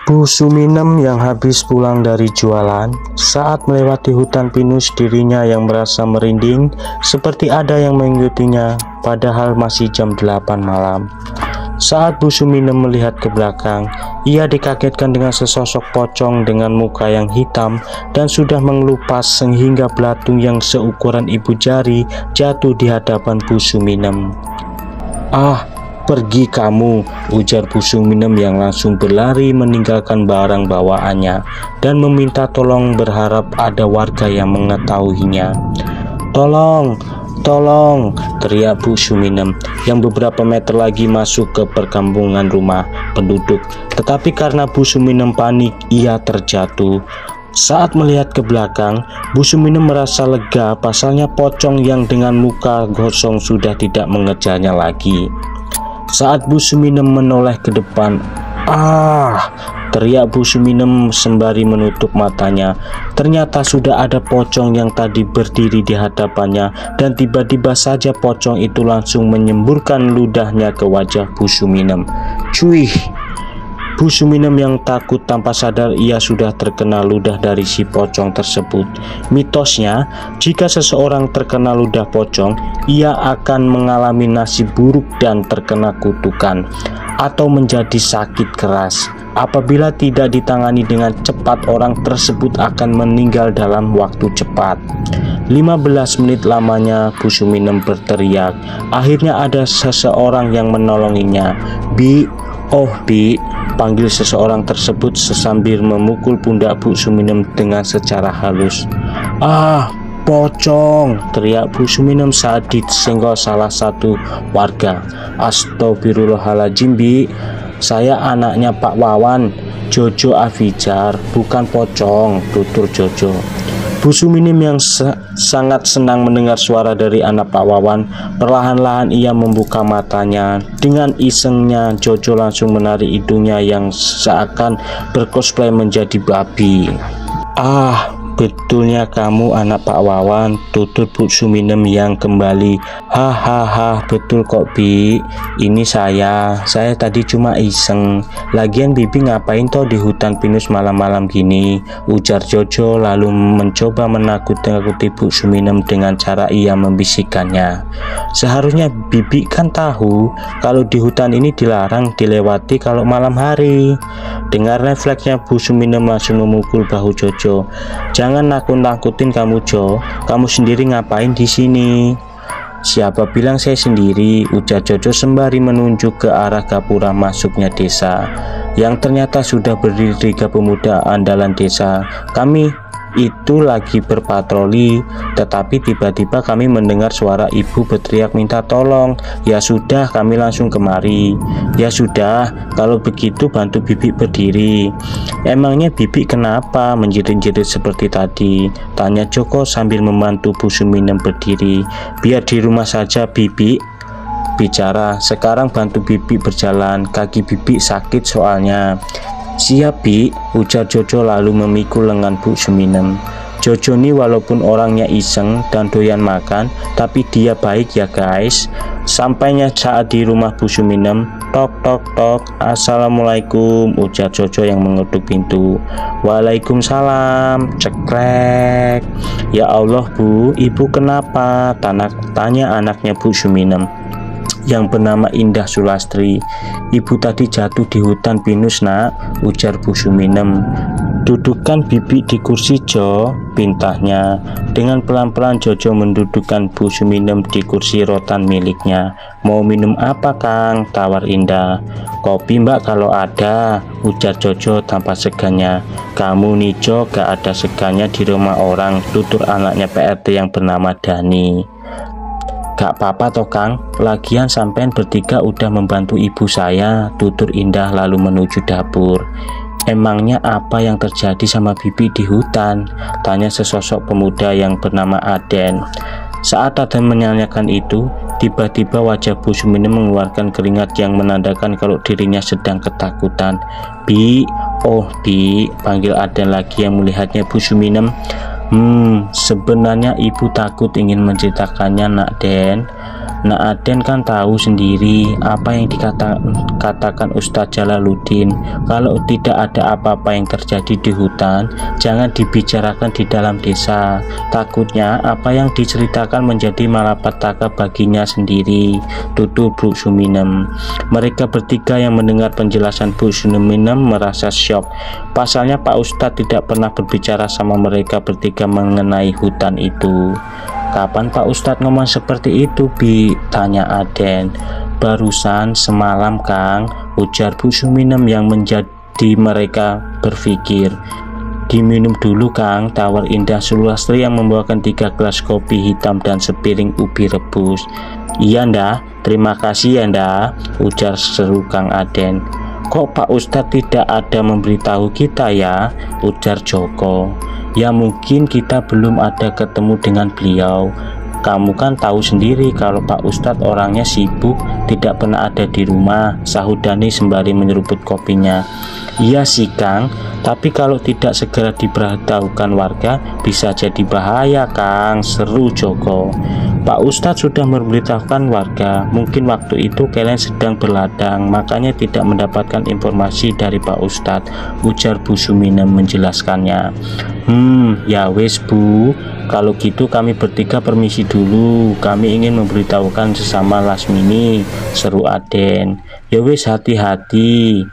Bu Suminem yang habis pulang dari jualan, saat melewati hutan pinus dirinya yang merasa merinding seperti ada yang mengikutinya, padahal masih jam 8 malam. Saat Bu Suminem melihat ke belakang, ia dikagetkan dengan sesosok pocong dengan muka yang hitam dan sudah mengelupas sehingga belatung yang seukuran ibu jari jatuh di hadapan Bu Suminem. "Ah, pergi kamu," ujar Bu Suminem yang langsung berlari meninggalkan barang bawaannya dan meminta tolong berharap ada warga yang mengetahuinya. "Tolong, tolong," teriak Bu Suminem yang beberapa meter lagi masuk ke perkampungan rumah penduduk. Tetapi karena Bu Suminem panik, ia terjatuh. Saat melihat ke belakang, Bu Suminem merasa lega, pasalnya pocong yang dengan muka gosong sudah tidak mengejarnya lagi. Saat Bu Suminem menoleh ke depan, "Ah!" teriak Bu Suminem sembari menutup matanya. Ternyata sudah ada pocong yang tadi berdiri di hadapannya dan tiba-tiba saja pocong itu langsung menyemburkan ludahnya ke wajah Bu Suminem. Cuih! Bu Suminem yang takut tanpa sadar ia sudah terkena ludah dari si pocong tersebut. Mitosnya, jika seseorang terkena ludah pocong, ia akan mengalami nasib buruk dan terkena kutukan atau menjadi sakit keras. Apabila tidak ditangani dengan cepat, orang tersebut akan meninggal dalam waktu cepat. 15 menit lamanya Bu Suminem berteriak. Akhirnya ada seseorang yang menolonginya. "Bi, oh Bi," panggil seseorang tersebut sambil memukul pundak Bu Suminem dengan secara halus. "Ah, pocong!" teriak Bu Suminem saat disenggol salah satu warga. "Astagfirullahaladzim Bi, saya anaknya Pak Wawan, Jojo Afijar, bukan pocong," tutur Jojo. Bu Suminem yang sangat senang mendengar suara dari anak Pak Wawan, perlahan-lahan ia membuka matanya. Dengan isengnya, Jojo langsung menarik hidungnya yang seakan bercosplay menjadi babi. "Ah, betulnya kamu anak Pak Wawan," tutur Bu Suminem yang kembali. "Hahaha, betul kok Bi, ini saya tadi cuma iseng. Lagian Bibi ngapain toh di hutan pinus malam-malam gini," ujar Jojo lalu mencoba menakut-nakuti Bu Suminem dengan cara ia membisikkannya. "Seharusnya Bibi kan tahu kalau di hutan ini dilarang dilewati kalau malam hari." Dengar refleksnya, Bu Suminem langsung memukul bahu Jojo. "Jangan nakut-nakutin kamu Jo, kamu sendiri ngapain di sini?" "Siapa bilang saya sendiri?" ujar Jojo sembari menunjuk ke arah gapura masuknya desa, yang ternyata sudah berdiri 3 pemuda andalan desa. "Kami itu lagi berpatroli, tetapi tiba-tiba kami mendengar suara ibu berteriak minta tolong. Ya sudah, kami langsung kemari." "Ya sudah, kalau begitu bantu Bibi berdiri." "Emangnya Bibi kenapa menjerit-jerit seperti tadi?" tanya Joko sambil membantu Bu Suminem berdiri. "Biar di rumah saja Bibi bicara, sekarang bantu Bibi berjalan, kaki Bibi sakit soalnya." "Siap Bi," ujar Jojo lalu memikul lengan Bu Suminem. Jojo ini walaupun orangnya iseng dan doyan makan, tapi dia baik ya guys. Sampainya saat di rumah Bu Suminem, "Tok tok tok, assalamualaikum," ujar Jojo yang mengetuk pintu. "Waalaikumsalam," cekrek. "Ya Allah Bu, Ibu kenapa?" tanya anaknya Bu Suminem yang bernama Indah Sulastri. "Ibu tadi jatuh di hutan pinus Nak," ujar Bu Suminem. "Dudukkan Bibi di kursi Jo," pintahnya. Dengan pelan-pelan Jojo mendudukkan Bu Suminem di kursi rotan miliknya. "Mau minum apa Kang?" tawar Indah. "Kopi Mbak kalau ada," ujar Jojo tanpa segannya. "Kamu nih Jo, gak ada segannya di rumah orang," tutur anaknya PRT yang bernama Dani. "Gak apa-apa toh Kang, lagian sampean bertiga udah membantu ibu saya," tutur Indah lalu menuju dapur. "Emangnya apa yang terjadi sama Bibi di hutan?" tanya sesosok pemuda yang bernama Aden. Saat Aden menanyakan itu, tiba-tiba wajah Bu Suminem mengeluarkan keringat yang menandakan kalau dirinya sedang ketakutan. "Bi, oh Bi," panggil Aden lagi yang melihatnya Bu Suminem. Sebenarnya ibu takut ingin menceritakannya Nak Den. Nak Aden kan tahu sendiri apa yang dikatakan Ustadz Jalaluddin. Kalau tidak ada apa-apa yang terjadi di hutan, jangan dibicarakan di dalam desa. Takutnya apa yang diceritakan menjadi malapetaka baginya sendiri, tutur Bu Suminem. Mereka bertiga yang mendengar penjelasan Bu Suminem merasa syok. Pasalnya Pak Ustadz tidak pernah berbicara sama mereka bertiga mengenai hutan itu. Kapan Pak Ustadz ngomong seperti itu, Bi? Tanya Aden. Barusan semalam, Kang, ujar Bu Suminem yang menjadi mereka berpikir. Diminum dulu, Kang, tawar Indah Sulastri yang membawakan 3 gelas kopi hitam dan sepiring ubi rebus. Iya, Ndah, terima kasih ya, Ndah, ujar seru Kang Aden. Kok Pak Ustadz tidak ada memberitahu kita ya, ujar Joko. Ya mungkin kita belum ada ketemu dengan beliau. Kamu kan tahu sendiri kalau Pak Ustadz orangnya sibuk, tidak pernah ada di rumah, sahut Dani sembari menyeruput kopinya. Iya sih Kang, tapi kalau tidak segera diberitahukan warga bisa jadi bahaya Kang, seru Joko. Pak Ustadz sudah memberitahukan warga, mungkin waktu itu kalian sedang berladang, makanya tidak mendapatkan informasi dari Pak Ustadz, ujar Bu Suminem menjelaskannya. Ya wes Bu, kalau gitu kami bertiga permisi dulu, kami ingin memberitahukan sesama Lasmini, seru Aden. Ya wes, hati-hati.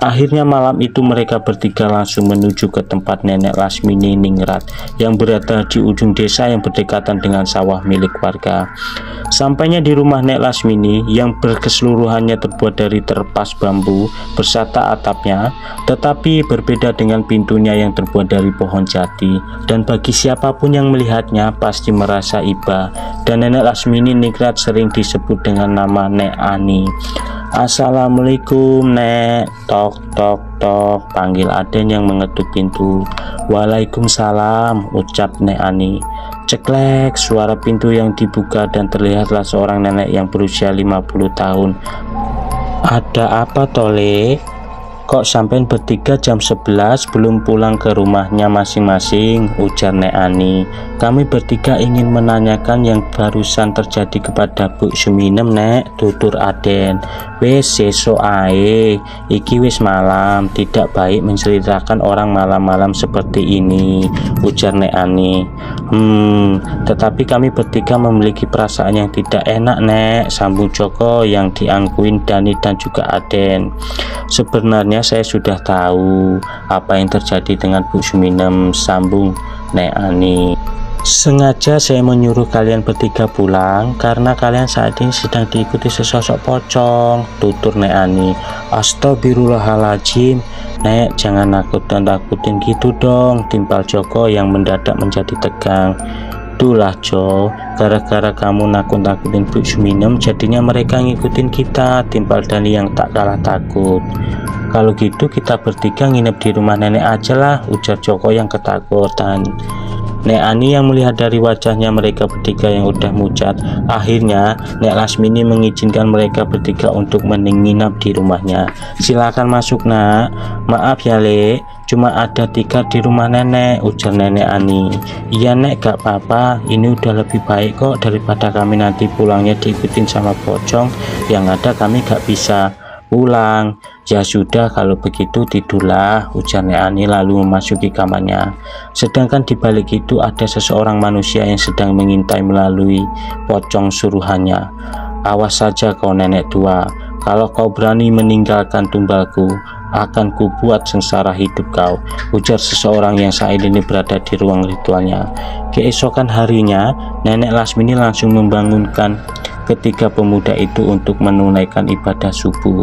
Akhirnya malam itu mereka bertiga langsung menuju ke tempat Nenek Lasmini Ningrat yang berada di ujung desa yang berdekatan dengan sawah milik warga. Sampainya di rumah Nek Lasmini yang berkeseluruhannya terbuat dari terpas bambu bersata atapnya, tetapi berbeda dengan pintunya yang terbuat dari pohon jati, dan bagi siapapun yang melihatnya pasti merasa iba. Dan Nenek Lasmini Ningrat sering disebut dengan nama Nek Ani. Assalamualaikum Nek, tok tok tok, panggil Aden yang mengetuk pintu. Waalaikumsalam, ucap Nek Ani. Ceklek, suara pintu yang dibuka dan terlihatlah seorang nenek yang berusia 50 tahun. Ada apa Tole? Kok sampai bertiga jam 11 belum pulang ke rumahnya masing-masing, ujar Nek Ani. Kami bertiga ingin menanyakan yang barusan terjadi kepada Bu Suminem Nek, tutur Aden. Wes sesok ae, iki wis malam, tidak baik menceritakan orang malam-malam seperti ini, ujar Nek Ani. Tetapi kami bertiga memiliki perasaan yang tidak enak Nek, sambung Joko yang diangkuin Dani dan juga Aden. Sebenarnya saya sudah tahu apa yang terjadi dengan Bu Suminem, sambung Nek Ani. Sengaja saya menyuruh kalian bertiga pulang karena kalian saat ini sedang diikuti sesosok pocong, tutur Nek Ani. Astagfirullahaladzim, Nek, jangan nakut-nakutin gitu dong, timpal Joko yang mendadak menjadi tegang. Itulah Jo, gara-gara kamu nakut-nakutin Bu Suminem jadinya mereka ngikutin kita, timpal Dani yang tak kalah takut. Kalau gitu kita bertiga nginep di rumah nenek aja lah, ujar Joko yang ketakutan. Nek Ani yang melihat dari wajahnya mereka bertiga yang udah mucat, akhirnya Nek Lasmini mengizinkan mereka bertiga untuk menginap di rumahnya. Silakan masuk Nak. Maaf ya Le, cuma ada 3 di rumah nenek, ujar Nenek Ani. Iya Nek, gak apa-apa, ini udah lebih baik kok daripada kami nanti pulangnya diikutin sama pocong, yang ada kami gak bisa pulang. Ya sudah kalau begitu tidurlah, ujar Nek Ani lalu memasuki kamarnya. Sedangkan di balik itu ada seseorang manusia yang sedang mengintai melalui pocong suruhannya. Awas saja kau nenek tua, kalau kau berani meninggalkan tumbalku, akan kubuat sengsara hidup kau, ujar seseorang yang saat ini berada di ruang ritualnya. Keesokan harinya, Nenek Lasmini langsung membangunkan ketiga pemuda itu untuk menunaikan ibadah subuh.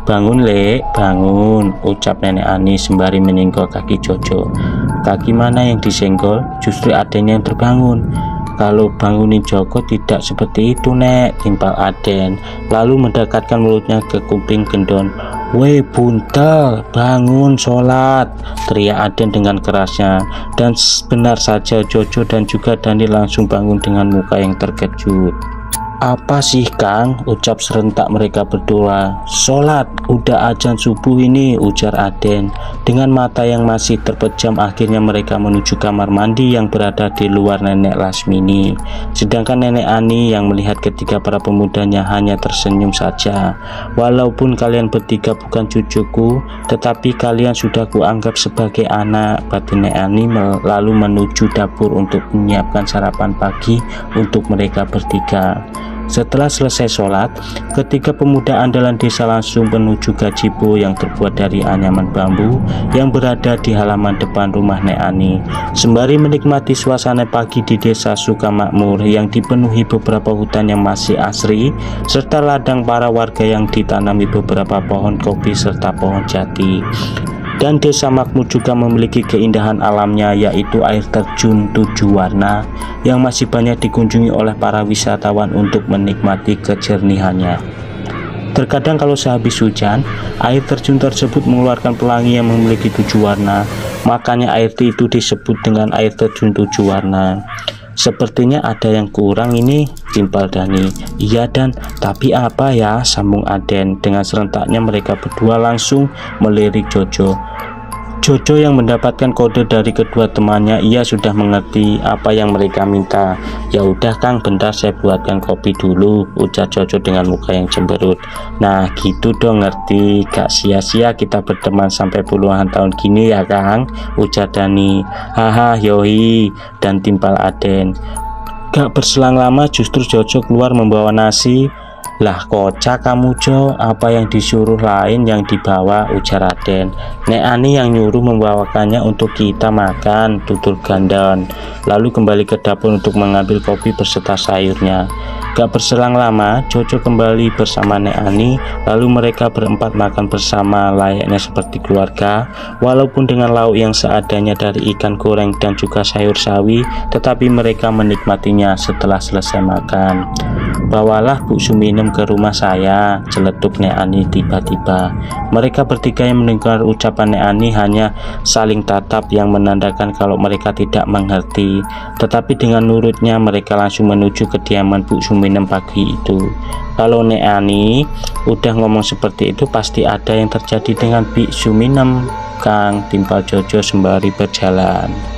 Bangun Le, bangun, ucap Nenek Ani sembari menyenggol kaki Jojo. Kaki mana yang disenggol? Justru Aden yang terbangun. Kalau bangunin Joko tidak seperti itu Nek, timpal Aden, lalu mendekatkan mulutnya ke kuping Gendon. Weh buntel, bangun sholat, teriak Aden dengan kerasnya. Dan benar saja Jojo dan juga Dani langsung bangun dengan muka yang terkejut. "Apa sih Kang?" ucap serentak mereka berdua. "Sholat, udah azan subuh ini," ujar Aden. Dengan mata yang masih terpejam akhirnya mereka menuju kamar mandi yang berada di luar Nenek Lasmini. Sedangkan Nenek Ani yang melihat ketiga para pemudanya hanya tersenyum saja. "Walaupun kalian bertiga bukan cucuku, tetapi kalian sudah kuanggap sebagai anak," batin Nenek Ani lalu menuju dapur untuk menyiapkan sarapan pagi untuk mereka bertiga. Setelah selesai sholat, ketiga pemuda andalan desa langsung menuju gazebo yang terbuat dari anyaman bambu yang berada di halaman depan rumah Nek Ani. Sembari menikmati suasana pagi di desa Sukamakmur yang dipenuhi beberapa hutan yang masih asri, serta ladang para warga yang ditanami beberapa pohon kopi serta pohon jati. Dan desa makmur juga memiliki keindahan alamnya, yaitu air terjun 7 warna yang masih banyak dikunjungi oleh para wisatawan untuk menikmati kejernihannya. Terkadang kalau sehabis hujan, air terjun tersebut mengeluarkan pelangi yang memiliki 7 warna, makanya air itu disebut dengan air terjun 7 warna. "Sepertinya ada yang kurang ini," timpal Dani. "Iya Dan, tapi apa ya?" sambung Aden. Dengan serentaknya mereka berdua langsung melirik Jojo. Jojo yang mendapatkan kode dari kedua temannya, ia sudah mengerti apa yang mereka minta. "Ya udah Kang, bentar saya buatkan kopi dulu," ujar Jojo dengan muka yang cemberut. "Nah gitu dong, ngerti, gak sia-sia kita berteman sampai puluhan tahun gini ya Kang," ujar Dani. "Haha yoi," dan timpal Aden. Gak berselang lama justru Jojo keluar membawa nasi. "Lah kocak kamu Jo, apa yang disuruh lain yang dibawa," ujar Aden. "Nek Ani yang nyuruh membawakannya untuk kita makan," tutur Gandon. Lalu kembali ke dapur untuk mengambil kopi beserta sayurnya. Gak berselang lama, Jojo kembali bersama Nek Ani, lalu mereka berempat makan bersama layaknya seperti keluarga. Walaupun dengan lauk yang seadanya dari ikan goreng dan juga sayur sawi, tetapi mereka menikmatinya setelah selesai makan. "Bawalah Bu Suminem ke rumah saya," celetuk Nek Ani tiba-tiba. Mereka bertiga yang mendengar ucapan Nek Ani hanya saling tatap yang menandakan kalau mereka tidak mengerti. Tetapi dengan nurutnya mereka langsung menuju kediaman Bu Suminem pagi itu. "Kalau Nek Ani udah ngomong seperti itu pasti ada yang terjadi dengan Bu Suminem Kang," timpal Jojo sembari berjalan.